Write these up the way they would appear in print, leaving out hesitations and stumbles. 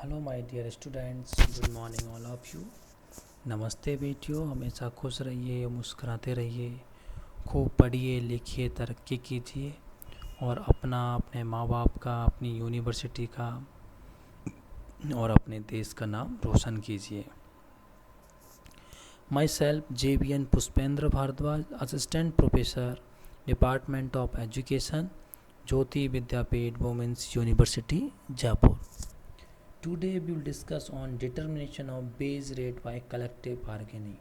Hello my dear students, good morning all of you. नमस्ते बेटियों, हमेशा खुश रहिए, मुस्कुराते रहिए, खूब पढ़िए लिखिए, तरक्की कीजिए और अपने माँ बाप का, अपनी यूनिवर्सिटी का और अपने देश का नाम रोशन कीजिए। Myself JBN Pushpendra Bhardwaj, assistant professor, department of education, Jyoti Vidyapeeth women's university Jaipur. Today we will discuss on determination of base rate by collective bargaining।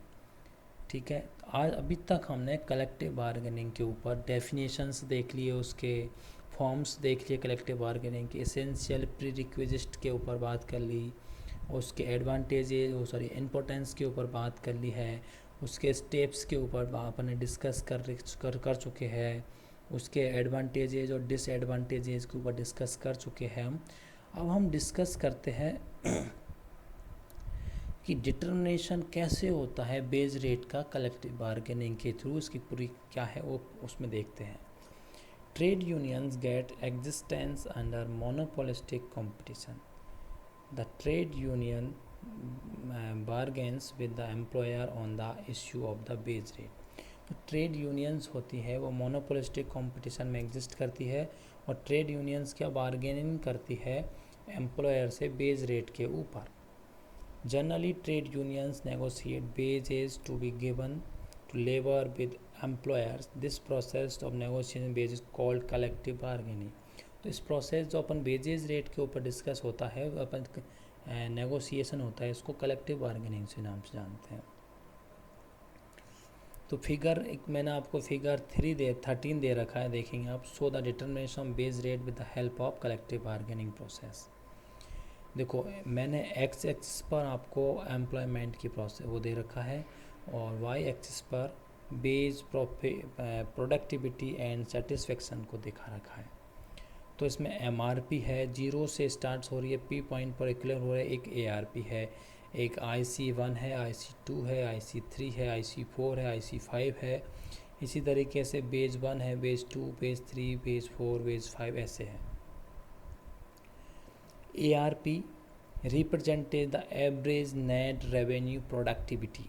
ठीक है, आज अभी तक हमने कलेक्टिव बार्गेनिंग के ऊपर डेफिनेशंस देख लिए, उसके फॉर्म्स देख लिए, कलेक्टिव बार्गेनिंग के एसेंशियल प्री रिक्विजिट के ऊपर बात कर ली, उसके एडवांटेजेस इम्पोर्टेंस के ऊपर बात कर ली है, उसके स्टेप्स के ऊपर अपने डिस्कस कर चुके हैं, उसके एडवांटेजेस और डिसएडवांटेजेस के ऊपर डिस्कस कर चुके हैं हम। अब हम डिस्कस करते हैं कि डिटर्मिनेशन कैसे होता है बेस रेट का कलेक्टिव बार्गेनिंग के थ्रू, इसकी पूरी क्या है वो उसमें देखते हैं। Trade unions get existence under monopolistic competition. The trade union bargains with the employer on the issue of the base rate. तो ट्रेड यूनियंस होती है वो मोनोपोलिस्टिक कंपटीशन में एग्जिस्ट करती है और ट्रेड यूनियंस क्या बार्गेनिंग करती है एम्प्लॉयर से बेस रेट के ऊपर। Generally trade unions negotiate wages to be given to labour with employers. This process of negotiation was called collective bargaining. तो इस प्रोसेस जो अपन बेजेस रेट के ऊपर डिस्कस होता है, अपन नेगोशिएशन होता है, इसको कलेक्टिव बार्गेनिंग से नाम से जानते हैं। तो फिगर एक मैंने आपको फिगर 13 दे रखा है, देखेंगे आप। So the determination base rate with the help of collective bargaining process. देखो मैंने एक्स एक्सिस पर आपको एम्प्लॉयमेंट की प्रोसेस वो दे रखा है और वाई एक्सिस पर बेस प्रोडक्टिविटी एंड सेटिस्फेक्शन को दिखा रखा है। तो इसमें MRP है, 0 से स्टार्ट हो रही है, P पॉइंट पर क्लियर हो रहा है, एक ARP है, एक IC1 है, IC2 है, IC3 है, IC4 है, IC5 है। इसी तरीके से बेस 1 है, बेस 2, बेस 3, बेस 4, बेस 5 ऐसे है। ARP represented the average net revenue productivity.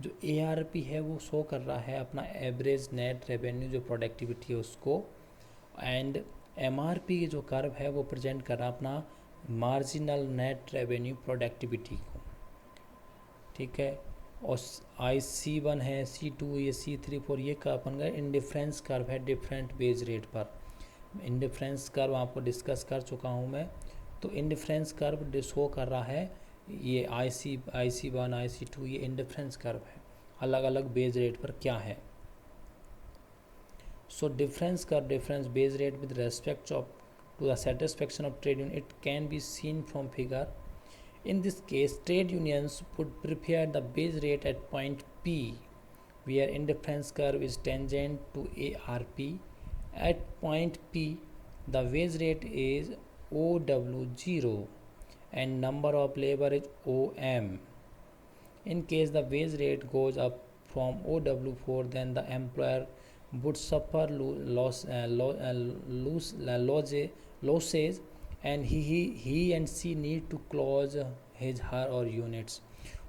जो ARP है वो शो कर रहा है अपना एवरेज नेट रेवेन्यू जो प्रोडक्टिविटी है उसको, एंड MRP की जो कर्व है वो प्रेजेंट कर रहा है अपना मार्जिनल नेट रेवेन्यू प्रोडक्टिविटी को। ठीक है, और IC1 है, C2, ये C3, 4 ये का अपन का इंडिफरेंस कर्व है डिफरेंट बेस रेट पर। इंडिफरेंस कर्व आपको डिस्कस कर चुका हूँ मैं। तो इंडिफरेंस कर्व शो कर रहा है ये IC1, IC2 ये इंडिफरेंस कर्व है, अलग अलग बेस रेट पर क्या है। So difference base rate with respect of to the satisfaction of trade union, it can be seen from figure. In this case, trade unions would prepare the base rate at point P, where indifference curve is tangent to ARP. At point P, the base rate is OW0 and number of labor is OM. In case the base rate goes up from OW4, then the employer would suffer losses and he and she need to close his her or units।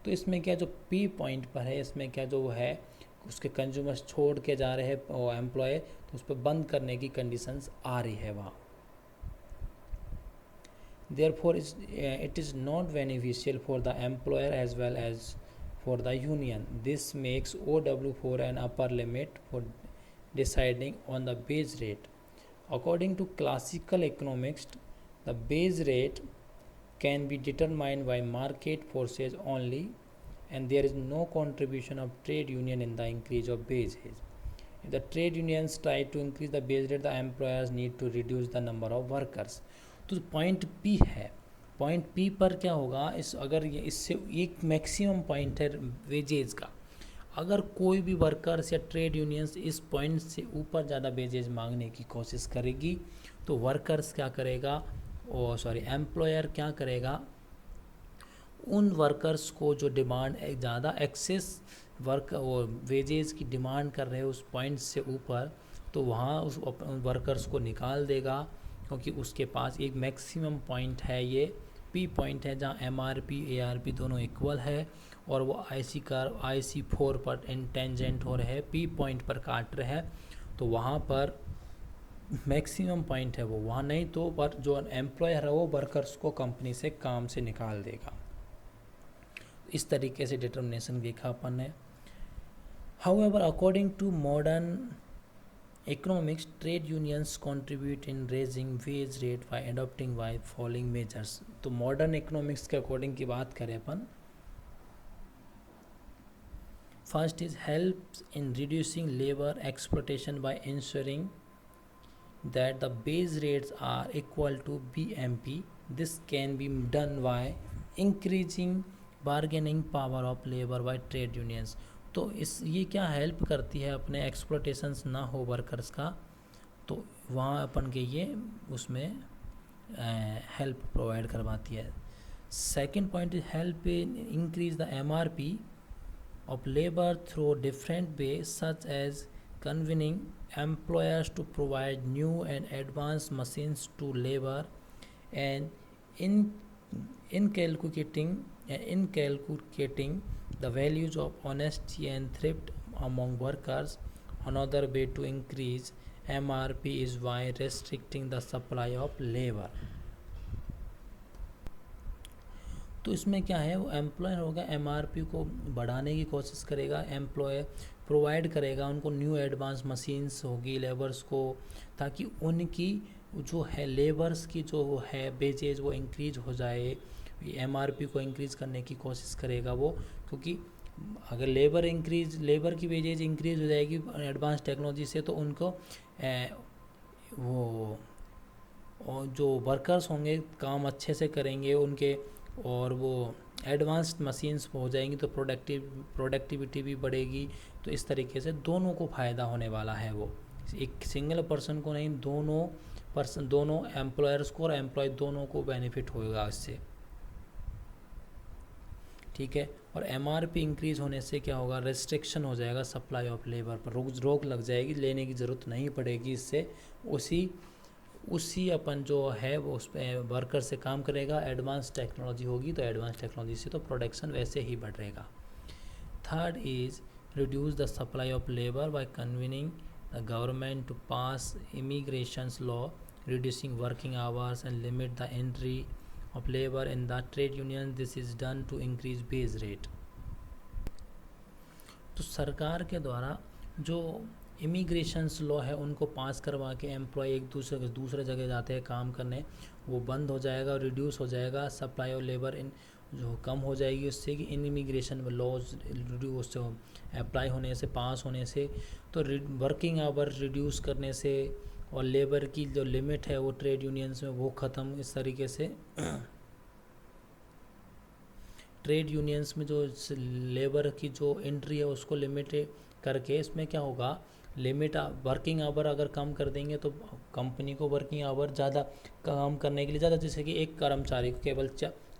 तो इसमें क्या जो P point पर है, इसमें क्या जो है उसके कंज्यूमर्स छोड़ के जा रहे हैं और एम्प्लॉय, तो उस पर बंद करने की कंडीशंस आ रही है वहाँ। Therefore it is not beneficial for the employer as well as for the union. This makes OW4 an upper limit for deciding on the base rate. According to classical economics, the base rate can be determined by market forces only, and there is no contribution of trade union in the increase of base rate. If the trade unions try to increase the base rate, the employers need to reduce the number of workers. तो point P है, point P पर क्या होगा, इस अगर ये इससे एक मैक्सिमम पॉइंट है वेजेज का, अगर कोई भी वर्कर्स या ट्रेड यूनियंस इस पॉइंट से ऊपर ज़्यादा वेजेज मांगने की कोशिश करेगी तो वर्कर्स क्या करेगा, एम्प्लॉयर क्या करेगा, उन वर्कर्स को जो डिमांड ज़्यादा एक्सेस वर्क वो वेजेस की डिमांड कर रहे हैं उस पॉइंट से ऊपर, तो वहाँ उस वर्कर्स को निकाल देगा, क्योंकि उसके पास एक मैक्सिमम पॉइंट है ये पी पॉइंट है जहाँ MRP ARP दोनों इक्वल है और वो IC4 पर इंटेंजेंट हो रहे हैं, पी पॉइंट पर काट रहे हैं, तो वहाँ पर मैक्सिमम पॉइंट है वो वहाँ नहीं, तो पर जो एम्प्लॉयर है वो वर्कर्स को कंपनी से काम से निकाल देगा। इस तरीके से डिटर्मिनेशन देखा अपन ने। However according to modern economics, trade unions contribute in raising wage rate by adopting by following measures। तो मॉडर्न इकोनॉमिक्स के अकॉर्डिंग की बात करें अपन, first is helps in reducing labour exploitation by ensuring that the base rates are equal to BMP। this can be done by increasing bargaining power of labor by trade unions। तो ये क्या help करती है अपने एक्सप्लोटेशंस ना हो workers का, तो वहाँ अपन के ये उसमें हेल्प प्रोवाइड करवाती है। Second point is help in increase the MRP of labor through different ways such as convening employers to provide new and advanced machines to labor and inculcating the values of honesty and thrift among workers। Another way to increase MRP is by restricting the supply of labor। तो इसमें क्या है, वो employer होगा MRP को बढ़ाने की कोशिश करेगा, एम्प्लॉयर प्रोवाइड करेगा उनको न्यू एडवांस मशीन्स होगी लेबर्स को, ताकि उनकी जो है लेबर्स की जो है वेजेज वो इंक्रीज हो जाए। MRP को इंक्रीज करने की कोशिश करेगा वो, क्योंकि अगर लेबर की वेजेज इंक्रीज हो जाएगी एडवांस टेक्नोलॉजी से, तो उनको वो जो वर्कर्स होंगे काम अच्छे से करेंगे उनके, और वो एडवांस्ड मशीन्स हो जाएंगी तो प्रोडक्टिविटी भी बढ़ेगी। तो इस तरीके से दोनों को फ़ायदा होने वाला है, वो एक सिंगल पर्सन को नहीं, दोनों एम्प्लॉयर्स को और एम्प्लॉय दोनों को बेनिफिट होगा इससे, ठीक है। और MRP इंक्रीज होने से क्या होगा, रेस्ट्रिक्शन हो जाएगा सप्लाई ऑफ लेबर पर, रोक लग जाएगी, लेने की ज़रूरत नहीं पड़ेगी इससे, उसी अपन जो है वो उस पर वर्कर से काम करेगा। एडवांस टेक्नोलॉजी होगी तो एडवांस टेक्नोलॉजी से तो प्रोडक्शन वैसे ही बढ़ेगा। Third is reduce the supply of labour by convening the government to pass immigrations law reducing working hours and limit the entry of labor in the trade union। this is done to increase base rate। तो सरकार के द्वारा जो इमिग्रेशंस law है उनको पास करवा के employ एक दूसरे जगह जाते हैं काम करने, वो बंद हो जाएगा और रिड्यूस हो जाएगा सप्लाई ऑफ लेबर इन जो कम हो जाएगी उससे, कि in immigration laws reduce apply होने से, पास होने से, तो वर्किंग आवर रिड्यूस करने से, और लेबर की जो लिमिट है वो ट्रेड यूनियंस में वो ख़त्म। इस तरीके से ट्रेड यूनियंस में जो लेबर की जो एंट्री है उसको लिमिट करके, इसमें क्या होगा, लिमिट वर्किंग आवर अगर कम कर देंगे तो कंपनी को वर्किंग आवर ज़्यादा काम करने के लिए ज़्यादा, जैसे कि एक कर्मचारी को केवल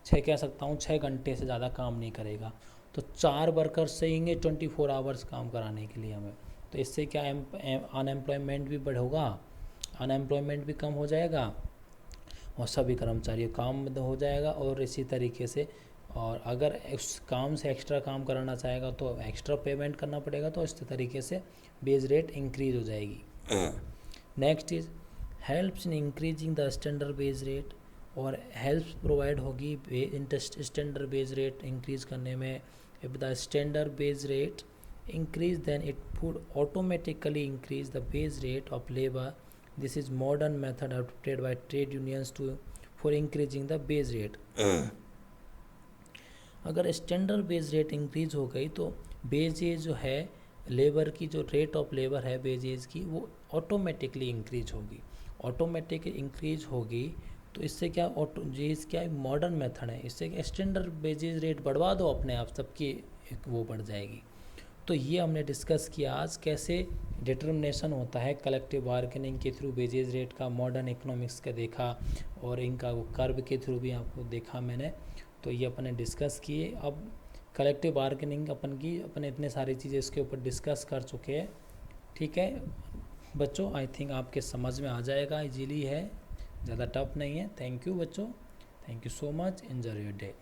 6 घंटे से ज़्यादा काम नहीं करेगा, तो 4 वर्कर्स चाहिए 24 आवर्स काम कराने के लिए हमें। तो इससे क्या अनएम्प्लॉयमेंट भी बढ़ेगा, अनएम्प्लॉयमेंट भी कम हो जाएगा और सभी कर्मचारियों काम हो जाएगा। और इसी तरीके से, और अगर उस काम से एक्स्ट्रा काम कराना चाहेगा तो एक्स्ट्रा पेमेंट करना पड़ेगा, तो इस तरीके से बेस रेट इंक्रीज हो जाएगी। Next is helps in increasing the standard base rate, और हेल्प प्रोवाइड होगी स्टैंडर्ड बेस रेट इंक्रीज करने में। If the standard base rate increase then it would automatically increase the base rate of labor। this is modern method adopted by trade unions for increasing the base rate। अगर standard base rate increase हो गई तो badges जो है labour की, जो rate of labour है badges की, वो ऑटोमेटिकली इंक्रीज होगी। ऑटोमेटिक इंक्रीज होगी तो इससे क्या, क्या मॉडर्न मेथड है, इससे स्टैंडर्ड बेजेज रेट बढ़वा दो अपने आप, सबकी वो बढ़ जाएगी। तो ये हमने डिस्कस किया आज कैसे डिटर्मिनेशन होता है कलेक्टिव बार्गेनिंग के थ्रू बेजेज रेट का, मॉडर्न इकोनॉमिक्स का देखा, और इनका वो कर्व के थ्रू भी आपको देखा मैंने। तो ये अपने डिस्कस किए। अब कलेक्टिव बार्गेनिंग अपने इतने सारी चीज़ें इसके ऊपर डिस्कस कर चुके हैं, ठीक है बच्चों। आई थिंक आपके समझ में आ जाएगा, इजीली है, ज़्यादा टफ नहीं है। थैंक यू बच्चों। Thank you so much. Enjoy your day.